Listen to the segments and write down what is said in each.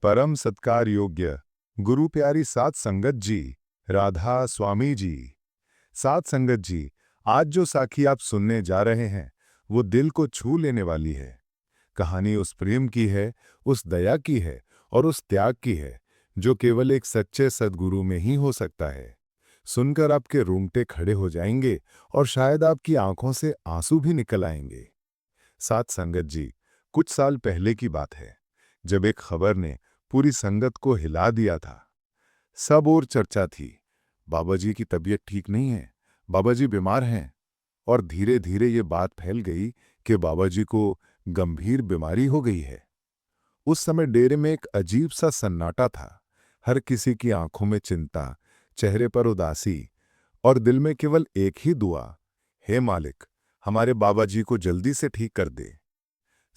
परम सत्कार योग्य गुरु प्यारी सात संगत जी, राधा स्वामी जी। सात संगत जी, आज जो साखी आप सुनने जा रहे हैं वो दिल को छू लेने वाली है। कहानी उस प्रेम की है, उस दया की है और उस त्याग की है जो केवल एक सच्चे सद्गुरु में ही हो सकता है। सुनकर आपके रोंगटे खड़े हो जाएंगे और शायद आपकी आंखों से आंसू भी निकल आएंगे। सात संगत जी, कुछ साल पहले की बात है, जब एक खबर ने पूरी संगत को हिला दिया था। सब और चर्चा थी, बाबा जी की तबीयत ठीक नहीं है, बाबा जी बीमार हैं। और धीरे धीरे ये बात फैल गई कि बाबा जी को गंभीर बीमारी हो गई है। उस समय डेरे में एक अजीब सा सन्नाटा था। हर किसी की आंखों में चिंता, चेहरे पर उदासी और दिल में केवल एक ही दुआ, हे मालिक, हमारे बाबा जी को जल्दी से ठीक कर दे।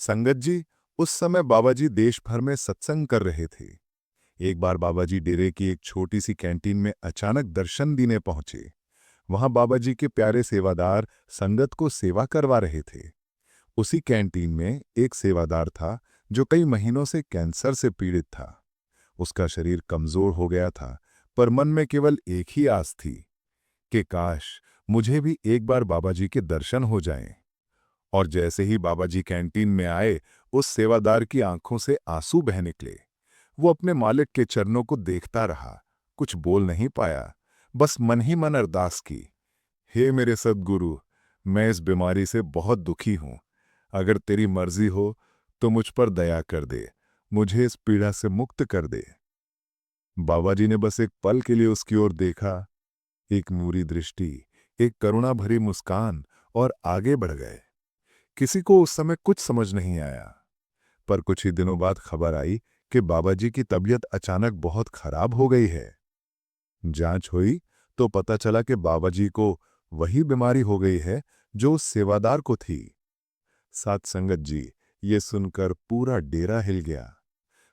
संगत जी, उस समय बाबा जी देश भर में सत्संग कर रहे थे। एक बार बाबा जी डेरे की एक छोटी सी कैंटीन में अचानक दर्शन देने पहुंचे। वहां बाबा जी के प्यारे सेवादार संगत को सेवा करवा रहे थे। उसी कैंटीन में एक सेवादार था जो कई महीनों से कैंसर से पीड़ित था। उसका शरीर कमजोर हो गया था, पर मन में केवल एक ही आस थी कि काश मुझे भी एक बार बाबा जी के दर्शन हो जाएं। और जैसे ही बाबा जी कैंटीन में आए, उस सेवादार की आंखों से आंसू बह निकले। वो अपने मालिक के चरणों को देखता रहा, कुछ बोल नहीं पाया, बस मन ही मन अरदास की, हे मेरे सद्गुरु, मैं इस बीमारी से बहुत दुखी हूं। अगर तेरी मर्जी हो तो मुझ पर दया कर दे, मुझे इस पीड़ा से मुक्त कर दे। बाबा जी ने बस एक पल के लिए उसकी ओर देखा, एक नूरी दृष्टि, एक करुणा भरी मुस्कान, और आगे बढ़ गए। किसी को उस समय कुछ समझ नहीं आया, पर कुछ ही दिनों बाद खबर आई कि बाबा जी की तबीयत अचानक बहुत खराब हो गई है। जांच हुई तो पता चला कि बाबा जी को वही बीमारी हो गई है जो उस सेवादार को थी। सात संगत जी, ये सुनकर पूरा डेरा हिल गया।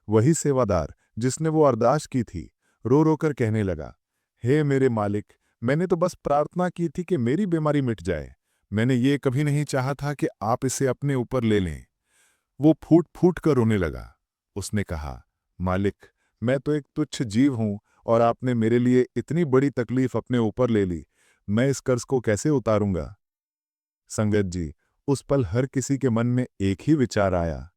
वही सेवादार जिसने वो अरदास की थी, रो रो कर कहने लगा, हे मेरे मालिक, मैंने तो बस प्रार्थना की थी कि मेरी बीमारी मिट जाए। मैंने ये कभी नहीं चाहा था कि आप इसे अपने ऊपर ले लें। वो फूट फूट कर रोने लगा। उसने कहा, मालिक, मैं तो एक तुच्छ जीव हूं और आपने मेरे लिए इतनी बड़ी तकलीफ अपने ऊपर ले ली। मैं इस कर्ज को कैसे उतारूंगा। संगत जी, उस पल हर किसी के मन में एक ही विचार आया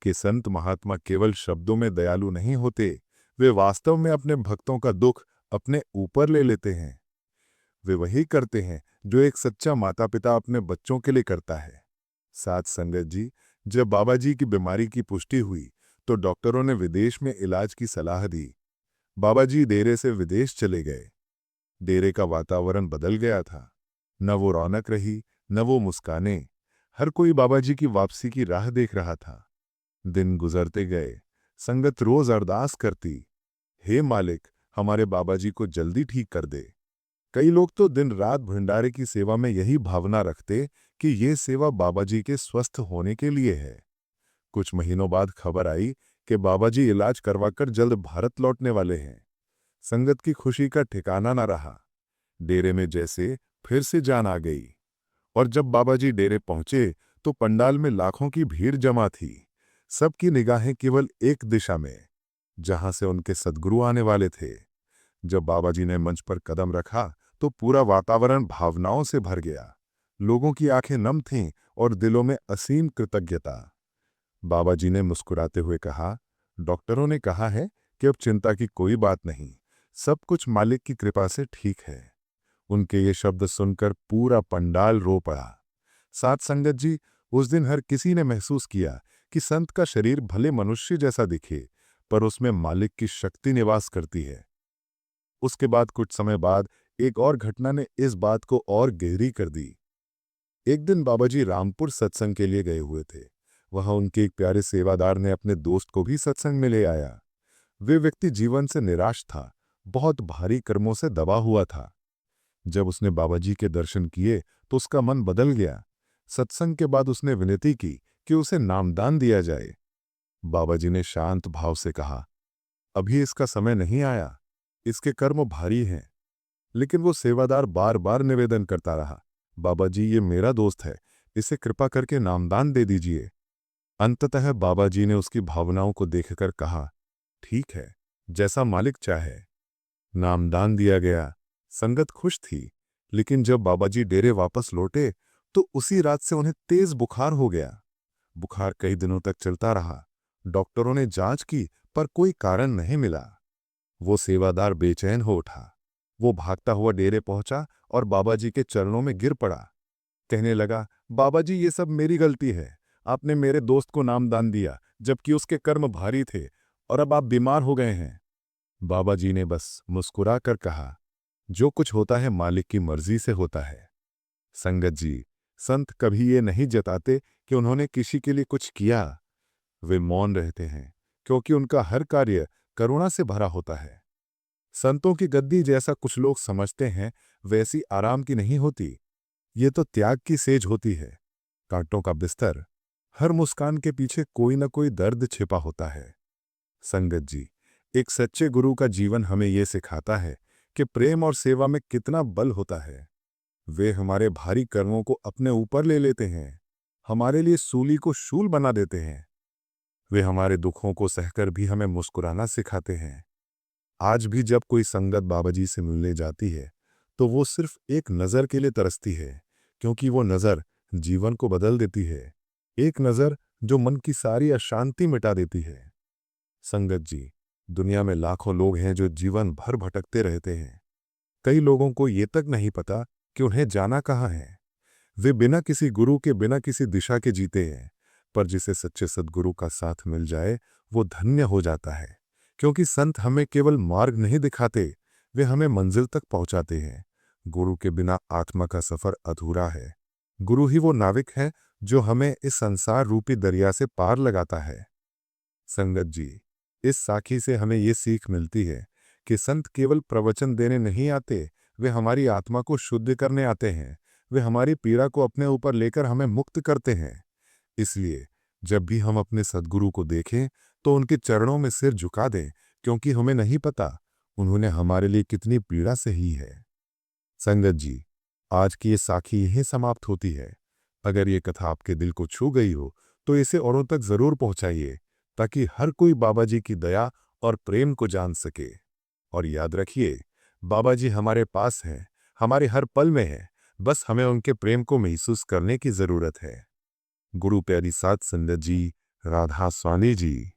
कि संत महात्मा केवल शब्दों में दयालु नहीं होते, वे वास्तव में अपने भक्तों का दुख अपने ऊपर ले लेते हैं। वे वही करते हैं जो एक सच्चा माता पिता अपने बच्चों के लिए करता है। साथ संगत जी, जब बाबा जी की बीमारी की पुष्टि हुई तो डॉक्टरों ने विदेश में इलाज की सलाह दी। बाबा जी डेरे से विदेश चले गए। डेरे का वातावरण बदल गया था। न वो रौनक रही, न वो मुस्कानें। हर कोई बाबा जी की वापसी की राह देख रहा था। दिन गुजरते गए। संगत रोज अरदास करती, हे मालिक, हमारे बाबा जी को जल्दी ठीक कर दे। कई लोग तो दिन रात भंडारे की सेवा में यही भावना रखते कि ये सेवा बाबा जी के स्वस्थ होने के लिए है। कुछ महीनों बाद खबर आई कि बाबा जी इलाज करवाकर जल्द भारत लौटने वाले हैं। संगत की खुशी का ठिकाना न रहा। डेरे में जैसे फिर से जान आ गई। और जब बाबा जी डेरे पहुंचे तो पंडाल में लाखों की भीड़ जमा थी। सबकी निगाहें केवल एक दिशा में, जहां से उनके सद्गुरु आने वाले थे। जब बाबा जी ने मंच पर कदम रखा तो पूरा वातावरण भावनाओं से भर गया। लोगों की आंखें नम थीं और दिलों में असीम कृतज्ञता। बाबा जी ने मुस्कुराते हुए कहा, डॉक्टरों ने कहा है कि अब चिंता की कोई बात नहीं, सब कुछ मालिक की कृपा से ठीक है। उनके ये शब्द सुनकर पूरा पंडाल रो पड़ा। साथ संगत जी, उस दिन हर किसी ने महसूस किया कि संत का शरीर भले मनुष्य जैसा दिखे, पर उसमें मालिक की शक्ति निवास करती है। उसके बाद कुछ समय बाद एक और घटना ने इस बात को और गहरी कर दी। एक दिन बाबा जी रामपुर सत्संग के लिए गए हुए थे। वहां उनके एक प्यारे सेवादार ने अपने दोस्त को भी सत्संग में ले आया। वे व्यक्ति जीवन से निराश था, बहुत भारी कर्मों से दबा हुआ था। जब उसने बाबा जी के दर्शन किए तो उसका मन बदल गया। सत्संग के बाद उसने विनती की कि उसे नामदान दिया जाए। बाबा जी ने शांत भाव से कहा, अभी इसका समय नहीं आया, इसके कर्म भारी हैं। लेकिन वो सेवादार बार बार निवेदन करता रहा, बाबा जी, ये मेरा दोस्त है, इसे कृपा करके नामदान दे दीजिए। अंततः बाबा जी ने उसकी भावनाओं को देखकर कहा, ठीक है, जैसा मालिक चाहे। नामदान दिया गया। संगत खुश थी, लेकिन जब बाबा जी डेरे वापस लौटे तो उसी रात से उन्हें तेज बुखार हो गया। बुखार कई दिनों तक चलता रहा। डॉक्टरों ने जांच की, पर कोई कारण नहीं मिला। वो सेवादार बेचैन हो उठा। वो भागता हुआ डेरे पहुंचा और बाबा जी के चरणों में गिर पड़ा। कहने लगा, बाबा जी, ये सब मेरी गलती है। आपने मेरे दोस्त को नामदान दिया जबकि उसके कर्म भारी थे, और अब आप बीमार हो गए हैं। बाबा जी ने बस मुस्कुरा कर कहा, जो कुछ होता है मालिक की मर्जी से होता है। संगत जी, संत कभी ये नहीं जताते कि उन्होंने किसी के लिए कुछ किया। वे मौन रहते हैं, क्योंकि उनका हर कार्य करुणा से भरा होता है। संतों की गद्दी जैसा कुछ लोग समझते हैं, वैसी आराम की नहीं होती। ये तो त्याग की सेज होती है। कांटों का बिस्तर। हर मुस्कान के पीछे कोई न कोई दर्द छिपा होता है। संगत जी, एक सच्चे गुरु का जीवन हमें ये सिखाता है कि प्रेम और सेवा में कितना बल होता है। वे हमारे भारी कर्मों को अपने ऊपर ले लेते हैं, हमारे लिए सूली को शूल बना देते हैं। वे हमारे दुखों को सहकर भी हमें मुस्कुराना सिखाते हैं। आज भी जब कोई संगत बाबा जी से मिलने जाती है, तो वो सिर्फ एक नज़र के लिए तरसती है, क्योंकि वो नज़र जीवन को बदल देती है। एक नज़र जो मन की सारी अशांति मिटा देती है। संगत जी, दुनिया में लाखों लोग हैं जो जीवन भर भटकते रहते हैं। कई लोगों को ये तक नहीं पता कि उन्हें जाना कहाँ है। वे बिना किसी गुरु के, बिना किसी दिशा के जीते हैं। पर जिसे सच्चे सद्गुरु का साथ मिल जाए, वो धन्य हो जाता है। क्योंकि संत हमें केवल मार्ग नहीं दिखाते, वे हमें मंजिल तक पहुंचाते हैं। गुरु के बिना आत्मा का सफर अधूरा है। गुरु ही वो नाविक है जो हमें इस संसार रूपी दरिया से पार लगाता है। संगत जी, इस साखी से हमें ये सीख मिलती है कि संत केवल प्रवचन देने नहीं आते, वे हमारी आत्मा को शुद्ध करने आते हैं। वे हमारी पीड़ा को अपने ऊपर लेकर हमें मुक्त करते हैं। इसलिए जब भी हम अपने सद्गुरु को देखें तो उनके चरणों में सिर झुका दें, क्योंकि हमें नहीं पता उन्होंने हमारे लिए कितनी पीड़ा सही है। संगत जी, आज की ये साखी यहीं समाप्त होती है। अगर ये कथा आपके दिल को छू गई हो तो इसे औरों तक जरूर पहुंचाइए, ताकि हर कोई बाबा जी की दया और प्रेम को जान सके। और याद रखिए, बाबा जी हमारे पास हैं, हमारे हर पल में हैं। बस हमें उनके प्रेम को महसूस करने की जरूरत है। गुरु प्यारी साध संगत जी, राधा स्वामी जी।